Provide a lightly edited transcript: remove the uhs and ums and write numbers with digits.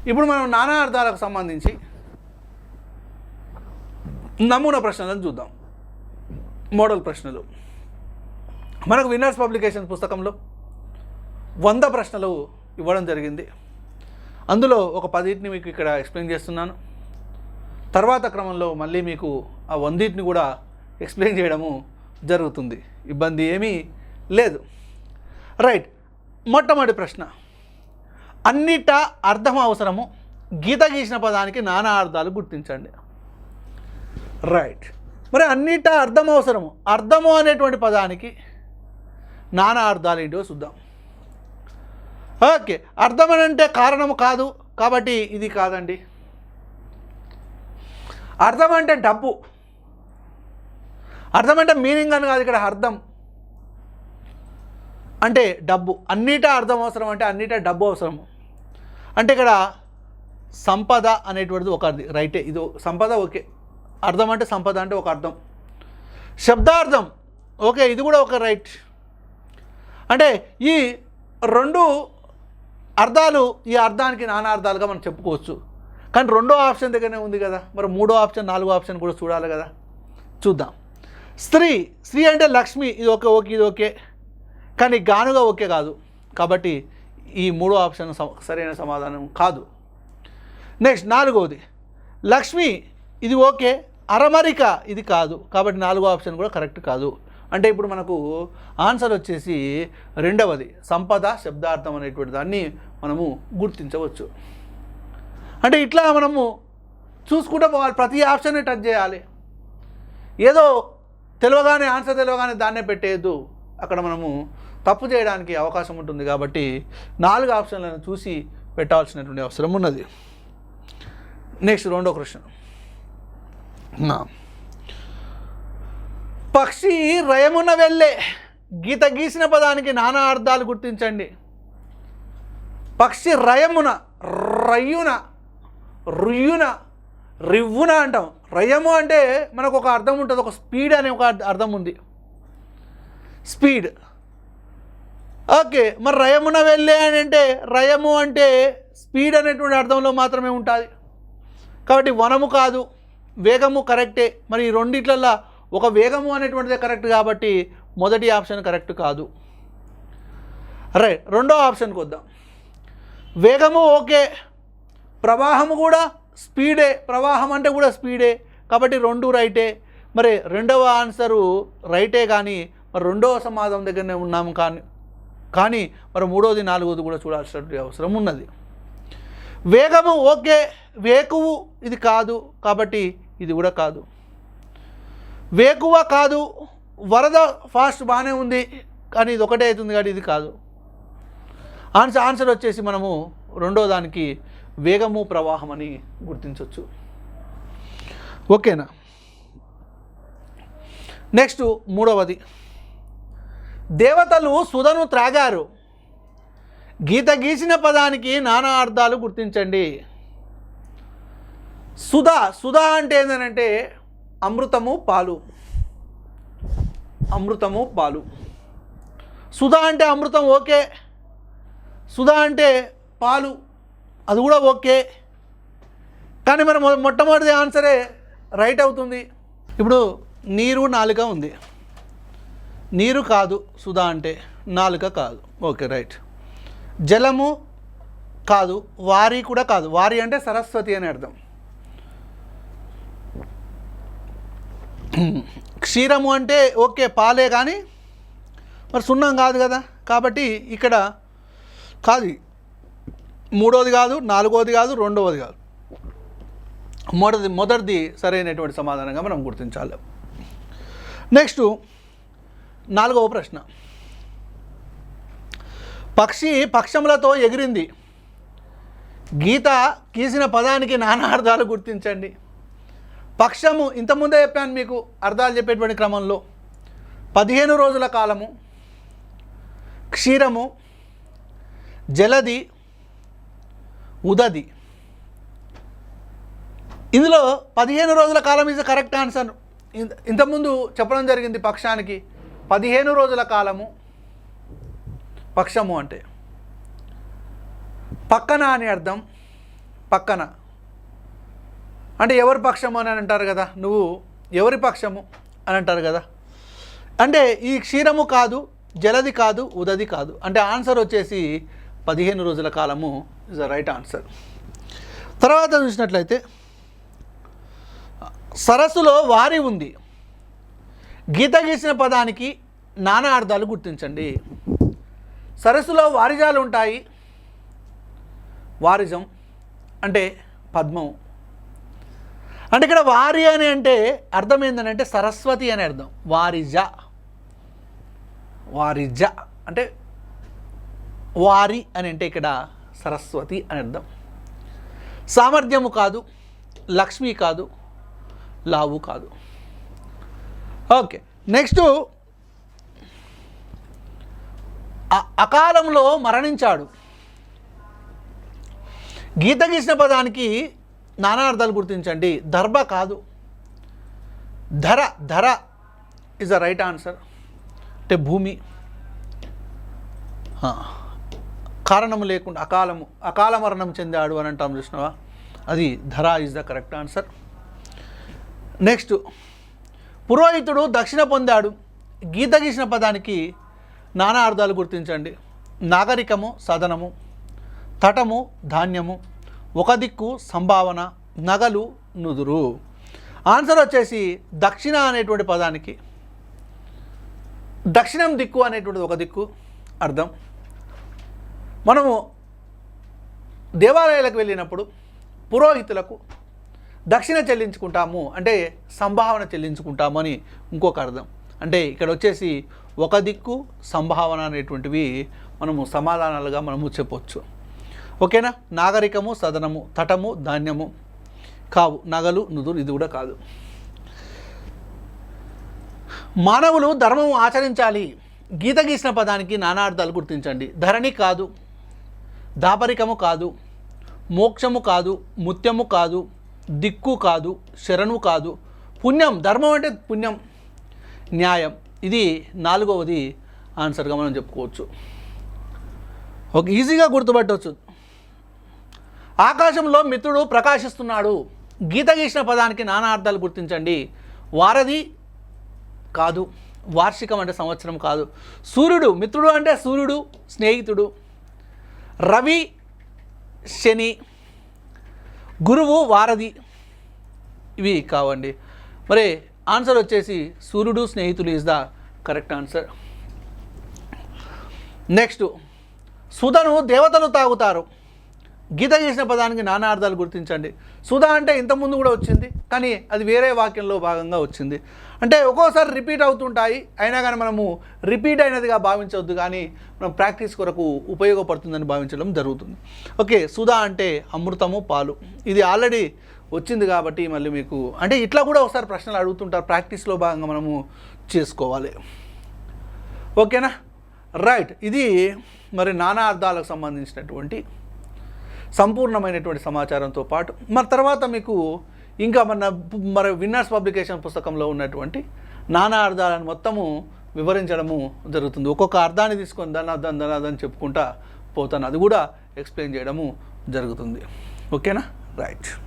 ఇప్పుడు మనం నానా అర్థాలకు సంబంధించి నమూనా ప్రశ్నలను చూద్దాం. మోడల్ ప్రశ్నలు మనకు విన్నర్స్ పబ్లికేషన్ పుస్తకంలో 100 ప్రశ్నలు ఇవ్వడం జరిగింది. అందులో ఒక 10ని మీకు ఇక్కడ ఎక్స్ప్లెయిన్ చేస్తున్నాను. తర్వాత క్రమంలో మళ్ళీ మీకు ఆ 100ని కూడా ఎక్స్ప్లెయిన్ చేయడము జరుగుతుంది. ఇబ్బంది ఏమీ లేదు. రైట్. మొట్టమొదటి ప్రశ్న, అన్నిటా అర్థం అవసరము, గీత గీసిన పదానికి నానా అర్థాలు గుర్తించండి. రైట్. మరి అన్నిటా అర్థం అవసరము, అర్థము అనేటువంటి పదానికి నానా అర్థాలు ఏంటో చూద్దాం. ఓకే, అర్థం అని అంటే కారణము కాదు కాబట్టి ఇది కాదండి. అర్థం అంటే డబ్బు, అర్థం అంటే మీనింగ్ అని కాదు, ఇక్కడ అర్థం అంటే డబ్బు. అన్నిటా అర్థం అవసరం అంటే అన్నిటా డబ్బు అవసరము అంటే ఇక్కడ సంపద అనేటువంటిది ఒక రైటే, ఇది సంపద ఓకే. అర్థం అంటే సంపద అంటే ఒక అర్థం. శబ్దార్థం ఓకే, ఇది కూడా ఒక రైట్. అంటే ఈ 2 అర్థాలు ఈ అర్థానికి నానా అర్థాలుగా మనం చెప్పుకోవచ్చు. కానీ 2వ ఆప్షన్ దగ్గరనే ఉంది కదా, మరి 3వ ఆప్షన్ 4వ ఆప్షన్ కూడా చూడాలి కదా. చూద్దాం. స్త్రీ, స్త్రీ అంటే లక్ష్మి, ఇది ఓకే ఓకే ఇది ఓకే, కానీ గానుగా ఓకే కాదు కాబట్టి ఈ 3వ ఆప్షన్ సరైన సమాధానం కాదు. నెక్స్ట్ 4వది లక్ష్మి, ఇది ఓకే, అరమరిక ఇది కాదు కాబట్టి 4వ ఆప్షన్ కూడా కరెక్ట్ కాదు. అంటే ఇప్పుడు మనకు ఆన్సర్ వచ్చేసి 2వది సంపద శబ్దార్థం అనేటువంటి దాన్ని మనము గుర్తించవచ్చు. అంటే ఇట్లా మనము చూసుకుంటూ పోవాలి, ప్రతి ఆప్షన్ని టచ్ చేయాలి. ఏదో తెలియగానే ఆన్సర్ తెలియగానే దాన్నే పెట్టేయద్దు, అక్కడ మనము తప్పు చేయడానికి అవకాశం ఉంటుంది కాబట్టి 4 ఆప్షన్లను చూసి పెట్టాల్సినటువంటి అవసరం ఉన్నది. నెక్స్ట్ 2వ క్వశ్చన్, పక్షి రయమున వెళ్ళే, గీత గీసిన పదానికి నానా అర్థాలు గుర్తించండి. పక్షి రయమున, రయ్యున, రుయ్యున, రివ్వున అంటాం. రయము అంటే మనకు ఒక అర్థం ఉంటుంది, ఒక స్పీడ్ అనే ఒక అర్థం ఉంది, స్పీడ్. ఓకే, మరి రయమున వెళ్ళే అని అంటే రయము అంటే స్పీడ్ అనేటువంటి అర్థంలో మాత్రమే ఉంటుంది కాబట్టి వనము కాదు, వేగము కరెక్టే. మరి ఈ రెండిట్లల్లో ఒక వేగము అనేటువంటిదే కరెక్ట్ కాబట్టి మొదటి ఆప్షన్ కరెక్ట్ కాదు. రైట్. 2వ ఆప్షన్కి వద్దాం. వేగము ఓకే, ప్రవాహము కూడా స్పీడే, ప్రవాహం అంటే కూడా స్పీడే కాబట్టి 2 రైటే. మరి 2వ ఆన్సరు రైటే, కానీ మరి 2వ సమాధానం దగ్గరనే ఉన్నాము కానీ మరి 3వది 4వది కూడా చూడాల్సిన అవసరం ఉన్నది. వేగము ఓకే, వేకువు ఇది కాదు కాబట్టి ఇది కూడా కాదు. వేకువ కాదు, వరద ఫాస్ట్ బాగానే ఉంది కానీ ఇది ఒకటే అవుతుంది కాబట్టి ఇది కాదు. ఆన్సర్ వచ్చేసి మనము 2వ దానికి వేగము ప్రవాహం అని గుర్తించవచ్చు. ఓకేనా. నెక్స్ట్ 3వది, దేవతలు సుధను త్రాగారు, గీత గీసిన పదానికి నానా అర్థాలు గుర్తించండి. సుధ అంటే ఏంటంటే అమృతము పాలు, అమృతము పాలు. సుధ అంటే అమృతం ఓకే, సుధ అంటే పాలు అది కూడా ఓకే, కానీ మరి మొట్టమొదటి ఆన్సరే రైట్ అవుతుంది. ఇప్పుడు నీరు నాలుక ఉంది, నీరు కాదు సుధా అంటే, నాలుక కాదు ఓకే రైట్. జలము కాదు, వారి కూడా కాదు, వారి అంటే సరస్వతి అని అర్థం. క్షీరము అంటే ఓకే పాలే కానీ మరి సున్నం కాదు కదా కాబట్టి ఇక్కడ కాదు. 3వది కాదు, 4వది కాదు, 2వది కాదు, మొదటిది సరైనటువంటి సమాధానంగా మనం గుర్తించాలి. నెక్స్ట్ 4వ ప్రశ్న, పక్షి పక్షములతో ఎగిరింది, గీత గీసిన పదానికి నానా అర్థాలు గుర్తించండి. పక్షము ఇంతకుముందే చెప్పాను మీకు అర్థాలు చెప్పేటువంటి క్రమంలో. 15 రోజుల కాలము, క్షీరము, జలది, ఉదది. ఇందులో 15 రోజుల కాలం ఈజ్ కరెక్ట్ ఆన్సర్. ఇంతకుముందు చెప్పడం జరిగింది పక్షానికి 15 రోజుల కాలము. పక్షము అంటే పక్కన అని అర్థం, పక్కన. అంటే ఎవరి పక్షము అని అంటారు కదా, నువ్వు ఎవరి పక్షము అని అంటారు కదా. అంటే ఈ క్షీరము కాదు, జలది కాదు, ఉదది కాదు. అంటే ఆన్సర్ వచ్చేసి 15 రోజుల కాలము ఇస్ ద రైట్ ఆన్సర్. తర్వాత చూసినట్లయితే సరస్సులో వారి ఉంది. గీత గీసిన పదానికి నానా అర్థాలు గుర్తించండి. సరస్సులో వారిజాలు ఉంటాయి. వారిజం అంటే పద్మం. అంటే ఇక్కడ వారి అని అంటే అర్థం ఏంటంటే సరస్వతి అనే అర్థం. వారిజ, వారిజ అంటే వారి అని అంటే ఇక్కడ సరస్వతి అని అర్థం. సామర్థ్యము కాదు, లక్ష్మి కాదు, లావు కాదు. ఓకే, నెక్స్ట్ అకాలంలో మరణించాడు. గీత గీసిన పదానికి నానా అర్థాలు గుర్తించండి. దర్భ కాదు, ధర, ధర ఇస్ ద రైట్ ఆన్సర్. అంటే భూమి. కారణము లేకుండా అకాల మరణం చెందాడు అని అంటాం చూసినావా, అది ధర is the correct answer. Next పురోహితుడు దక్షిణ పొందాడు. గీత గీసిన పదానికి నానా అర్థాలు గుర్తించండి. నాగరికము సదనము, తటము ధాన్యము, ఒక దిక్కు సంభావన, నగలు నుదురు. ఆన్సర్ వచ్చేసి దక్షిణ అనేటువంటి పదానికి దక్షిణం దిక్కు అనేటువంటిది ఒక దిక్కు అర్థం. మనము దేవాలయాలకు వెళ్ళినప్పుడు పురోహితులకు దక్షిణ చెల్లించుకుంటాము అంటే సంభావన చెల్లించుకుంటాము అని ఇంకొక అర్థం. అంటే ఇక్కడ వచ్చేసి ఒక దిక్కు సంభావన అనేటువంటివి మనము సమాధానాలుగా మనము చెప్పవచ్చు. ఓకేనా. నాగరికము సదనము, తటము ధాన్యము కావు, నగలు నుదురు ఇది కూడా కాదు. మానవులు ధర్మము ఆచరించాలి. గీత గీసిన పదానికి నానా అర్థాలు గుర్తించండి. ధరణి కాదు, దాపరికము కాదు, మోక్షము కాదు, ముత్యము కాదు, దిక్కు కాదు, శరణు కాదు, పుణ్యం. ధర్మం అంటే పుణ్యం, న్యాయం. ఇది 4వది ఆన్సర్గా మనం చెప్పుకోవచ్చు. ఒక ఈజీగా గుర్తుపట్టవచ్చు. ఆకాశంలో మిత్రుడు ప్రకాశిస్తున్నాడు. గీత గీసిన పదానికి నానా అర్థాలు గుర్తించండి. వారధి కాదు, వార్షికం అంటే సంవత్సరం కాదు. సూర్యుడు, మిత్రుడు అంటే సూర్యుడు స్నేహితుడు. రవి శని, గురువు వారధి, ఇవి కావండి. మరి ఆన్సర్ వచ్చేసి సూర్యుడు స్నేహితులు is the correct answer. Next సుధను దేవతలు తాగుతారు. గీత గీసిన పదానికి నానా అర్థాలు గుర్తించండి. సుధ అంటే ఇంతకుముందు కూడా వచ్చింది, కానీ అది వేరే వాక్యంలో భాగంగా వచ్చింది. అంటే ఒక్కోసారి రిపీట్ అవుతుంటాయి, అయినా కానీ మనము రిపీట్ అయినదిగా భావించవద్దు, కానీ మనం ప్రాక్టీస్ కొరకు ఉపయోగపడుతుందని భావించడం జరుగుతుంది. ఓకే, సుధ అంటే అమృతము పాలు. ఇది ఆల్రెడీ వచ్చింది కాబట్టి మళ్ళీ మీకు అంటే ఇట్లా కూడా ఒకసారి ప్రశ్నలు అడుగుతుంటారు, ప్రాక్టీస్లో భాగంగా మనము చేసుకోవాలి. ఓకేనా, రైట్. ఇది మరి నానా అర్థాలకు సంబంధించినటువంటి సంపూర్ణమైనటువంటి సమాచారంతో పాటు మరి తర్వాత మీకు ఇంకా మరి విన్నర్స్ పబ్లికేషన్ పుస్తకంలో ఉన్నటువంటి నానా అర్థాలను మొత్తము వివరించడము జరుగుతుంది. ఒక్కొక్క అర్థాన్ని తీసుకొని దాని చెప్పుకుంటా పోతాను, అది కూడా ఎక్స్ప్లెయిన్ చేయడము జరుగుతుంది. ఓకేనా, రైట్.